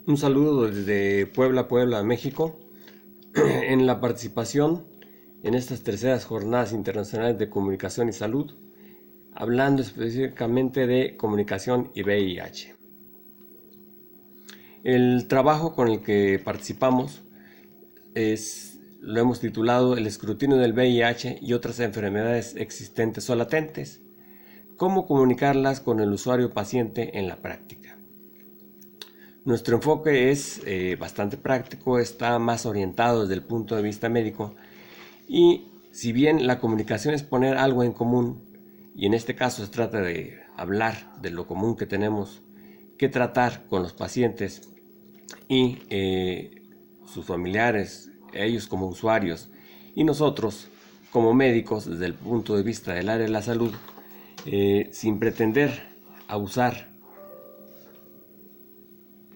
Un saludo desde Puebla, México, en la participación en estas terceras jornadas internacionales de comunicación y salud, hablando específicamente de comunicación y VIH. El trabajo con el que participamos lo hemos titulado El escrutinio del VIH y otras enfermedades existentes o latentes. ¿Cómo comunicarlas con el usuario paciente en la práctica? Nuestro enfoque es bastante práctico, está más orientado desde el punto de vista médico y si bien la comunicación es poner algo en común y en este caso se trata de hablar de lo común que tenemos que tratar con los pacientes y sus familiares, ellos como usuarios y nosotros como médicos desde el punto de vista del área de la salud, sin pretender abusar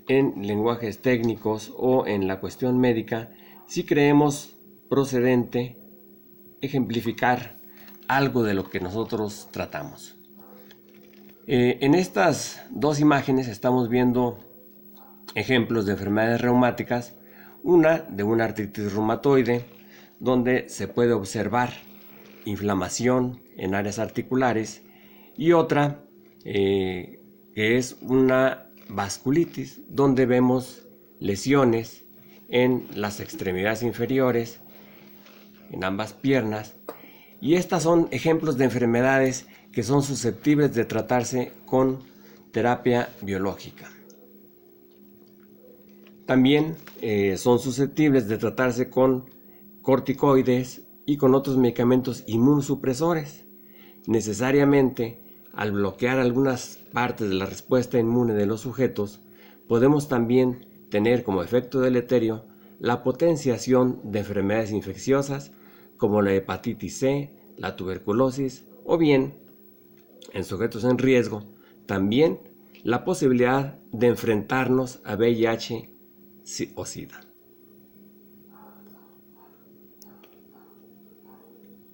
en lenguajes técnicos o en la cuestión médica, si creemos procedente ejemplificar algo de lo que nosotros tratamos. En estas dos imágenes estamos viendo ejemplos de enfermedades reumáticas, una de una artritis reumatoide, donde se puede observar inflamación en áreas articulares, y otra que es una vasculitis, donde vemos lesiones en las extremidades inferiores, en ambas piernas, y estas son ejemplos de enfermedades que son susceptibles de tratarse con terapia biológica. También son susceptibles de tratarse con corticoides y con otros medicamentos inmunosupresores. Necesariamente, al bloquear algunas partes de la respuesta inmune de los sujetos, podemos también tener como efecto deleterio la potenciación de enfermedades infecciosas como la hepatitis C, la tuberculosis o bien, en sujetos en riesgo, también la posibilidad de enfrentarnos a VIH o SIDA.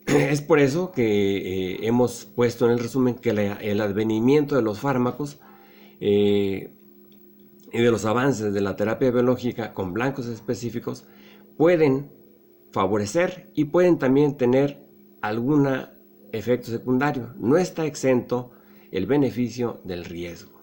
Es por eso que hemos puesto en el resumen que el advenimiento de los fármacos y de los avances de la terapia biológica con blancos específicos pueden favorecer y pueden también tener algún efecto secundario. No está exento el beneficio del riesgo.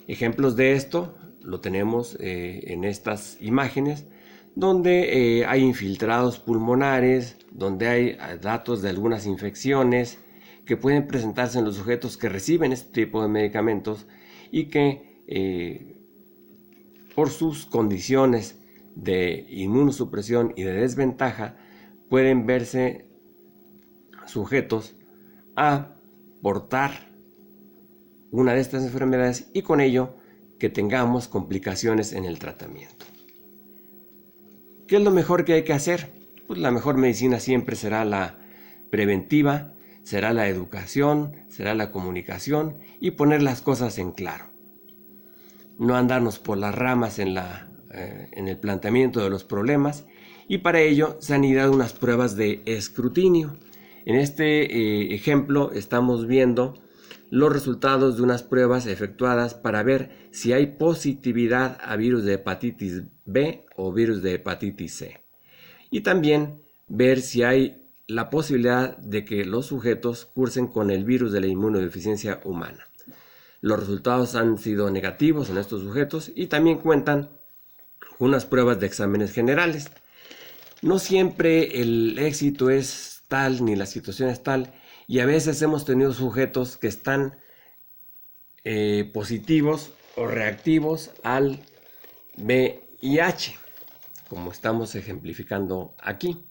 Ejemplos de esto lo tenemos en estas imágenes, donde hay infiltrados pulmonares, donde hay datos de algunas infecciones que pueden presentarse en los sujetos que reciben este tipo de medicamentos y que por sus condiciones de inmunosupresión y de desventaja pueden verse sujetos a portar una de estas enfermedades y con ello que tengamos complicaciones en el tratamiento. ¿Qué es lo mejor que hay que hacer? Pues la mejor medicina siempre será la preventiva, será la educación, será la comunicación y poner las cosas en claro. No andarnos por las ramas en el planteamiento de los problemas, y para ello se han ideado unas pruebas de escrutinio. En este ejemplo estamos viendo los resultados de unas pruebas efectuadas para ver si hay positividad a virus de hepatitis B o virus de hepatitis C. Y también ver si hay la posibilidad de que los sujetos cursen con el virus de la inmunodeficiencia humana. Los resultados han sido negativos en estos sujetos y también cuentan unas pruebas de exámenes generales. No siempre el éxito es tal ni la situación es tal, y a veces hemos tenido sujetos que están positivos o reactivos al VIH, como estamos ejemplificando aquí.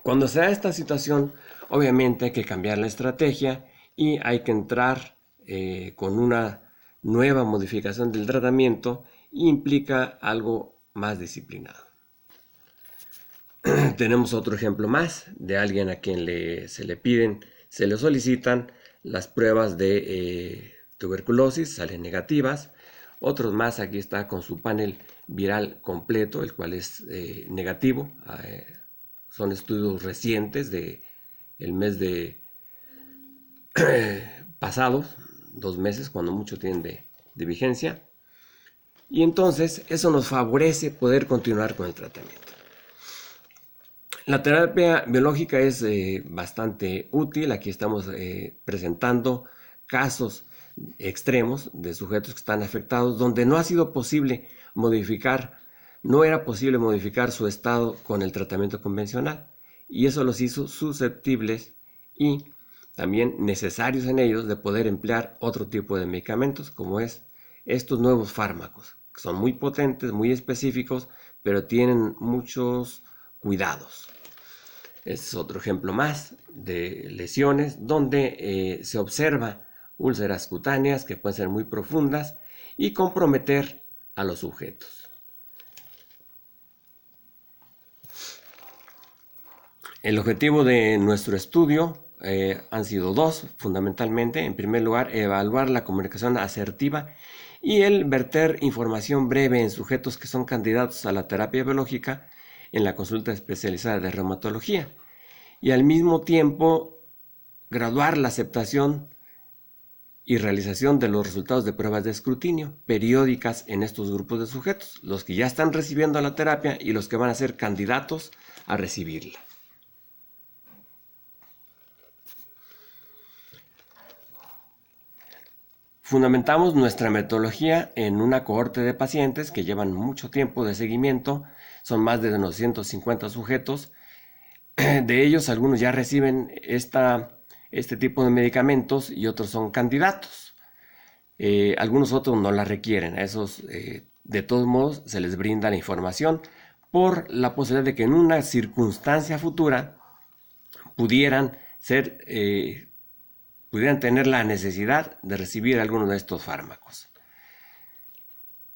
Cuando se da esta situación, obviamente hay que cambiar la estrategia y hay que entrar con una nueva modificación del tratamiento y implica algo más disciplinado. Tenemos otro ejemplo más de alguien a quien se le solicitan las pruebas de tuberculosis, salen negativas. Otros más, aquí está con su panel viral completo, el cual es negativo. Son estudios recientes del mes de pasado, 2 meses, cuando mucho tienen de vigencia. y entonces eso nos favorece poder continuar con el tratamiento. La terapia biológica es bastante útil. Aquí estamos presentando casos extremos de sujetos que están afectados donde no ha sido posible modificar, no era posible modificar su estado con el tratamiento convencional, y eso los hizo susceptibles y también necesarios en ellos de poder emplear otro tipo de medicamentos, como es estos nuevos fármacos, que son muy potentes, muy específicos, pero tienen muchos cuidados. Este es otro ejemplo más de lesiones donde se observa úlceras cutáneas que pueden ser muy profundas y comprometer a los sujetos. El objetivo de nuestro estudio han sido dos, fundamentalmente. En primer lugar, evaluar la comunicación asertiva y el verter información breve en sujetos que son candidatos a la terapia biológica en la consulta especializada de reumatología, y al mismo tiempo graduar la aceptación y realización de los resultados de pruebas de escrutinio periódicas en estos grupos de sujetos, los que ya están recibiendo la terapia y los que van a ser candidatos a recibirla. Fundamentamos nuestra metodología en una cohorte de pacientes que llevan mucho tiempo de seguimiento, son más de 950 sujetos. De ellos, algunos ya reciben este tipo de medicamentos y otros son candidatos. Algunos otros no la requieren. A esos, de todos modos, se les brinda la información por la posibilidad de que en una circunstancia futura pudieran tener la necesidad de recibir alguno de estos fármacos.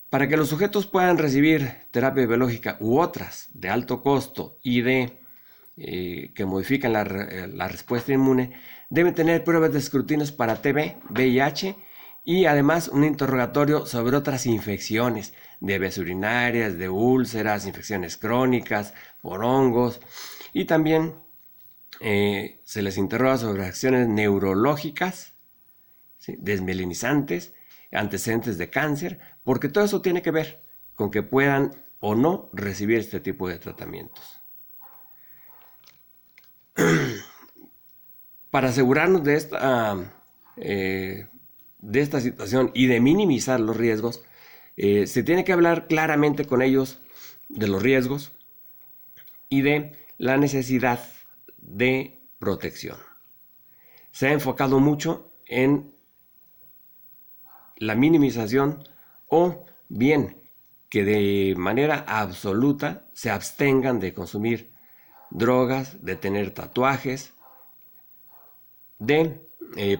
Para que los sujetos puedan recibir terapia biológica u otras de alto costo y que modifican la respuesta inmune, deben tener pruebas de escrutinios para TB, VIH y además un interrogatorio sobre otras infecciones de vías urinarias, de úlceras, infecciones crónicas, por hongos, y también se les interroga sobre acciones neurológicas, ¿sí?, desmielinizantes, antecedentes de cáncer, porque todo eso tiene que ver con que puedan o no recibir este tipo de tratamientos. Para asegurarnos de esta situación y de minimizar los riesgos, se tiene que hablar claramente con ellos de los riesgos y de la necesidad de protección. Se ha enfocado mucho en la minimización o bien que de manera absoluta se abstengan de consumir drogas, de tener tatuajes, de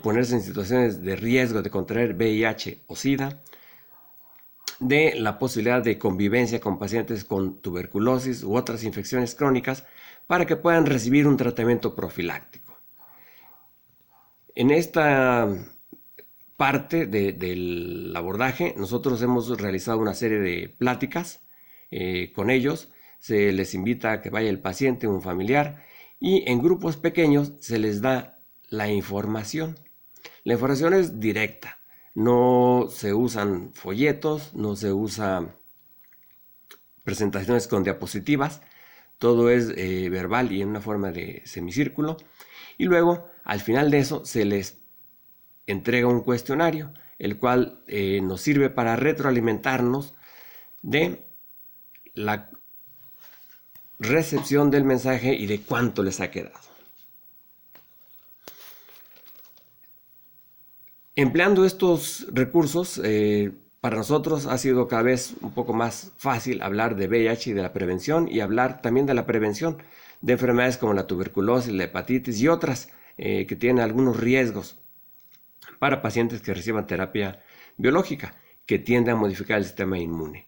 ponerse en situaciones de riesgo de contraer VIH o SIDA, de la posibilidad de convivencia con pacientes con tuberculosis u otras infecciones crónicas para que puedan recibir un tratamiento profiláctico. En esta parte del abordaje, nosotros hemos realizado una serie de pláticas con ellos. Se les invita a que vaya el paciente, un familiar, y en grupos pequeños se les da la información. La información es directa, no se usan folletos, no se usan presentaciones con diapositivas, todo es verbal y en una forma de semicírculo, y luego al final de eso se les entrega un cuestionario, el cual nos sirve para retroalimentarnos de la recepción del mensaje y de cuánto les ha quedado. Empleando estos recursos, para nosotros ha sido cada vez un poco más fácil hablar de VIH y de la prevención, y hablar también de la prevención de enfermedades como la tuberculosis, la hepatitis y otras que tienen algunos riesgos para pacientes que reciban terapia biológica, que tiende a modificar el sistema inmune.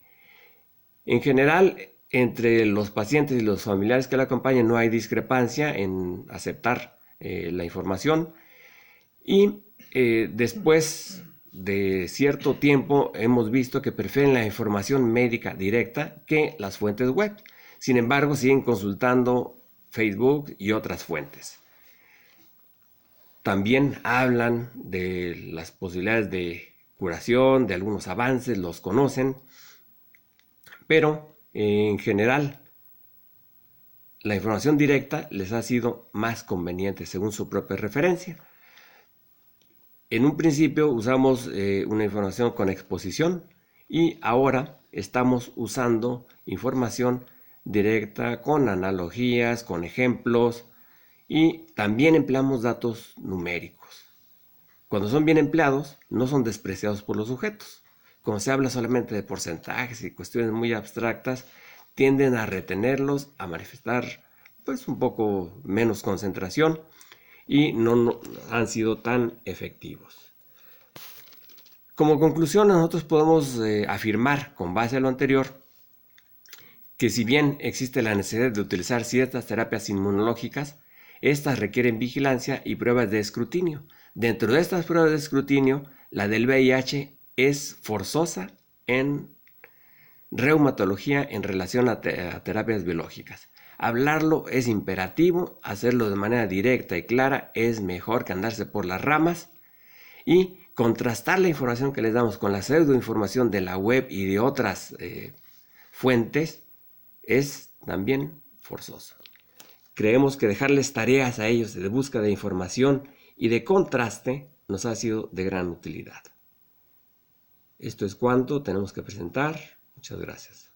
En general, entre los pacientes y los familiares que la acompañan no hay discrepancia en aceptar la información, y después de cierto tiempo hemos visto que prefieren la información médica directa que las fuentes web. Sin embargo, siguen consultando Facebook y otras fuentes. También hablan de las posibilidades de curación, de algunos avances, los conocen, pero en general la información directa les ha sido más conveniente según su propia referencia. En un principio usamos una información con exposición y ahora estamos usando información directa con analogías, con ejemplos y también empleamos datos numéricos. Cuando son bien empleados, no son despreciados por los sujetos. Como se habla solamente de porcentajes y cuestiones muy abstractas, tienden a retenerlos, a manifestar pues un poco menos concentración y no han sido tan efectivos. Como conclusión, nosotros podemos afirmar, con base a lo anterior, que si bien existe la necesidad de utilizar ciertas terapias inmunológicas, estas requieren vigilancia y pruebas de escrutinio. Dentro de estas pruebas de escrutinio, la del VIH es forzosa en reumatología en relación a terapias biológicas. Hablarlo es imperativo, hacerlo de manera directa y clara es mejor que andarse por las ramas, y contrastar la información que les damos con la pseudoinformación de la web y de otras fuentes es también forzoso. Creemos que dejarles tareas a ellos de búsqueda de información y de contraste nos ha sido de gran utilidad. Esto es cuanto tenemos que presentar. Muchas gracias.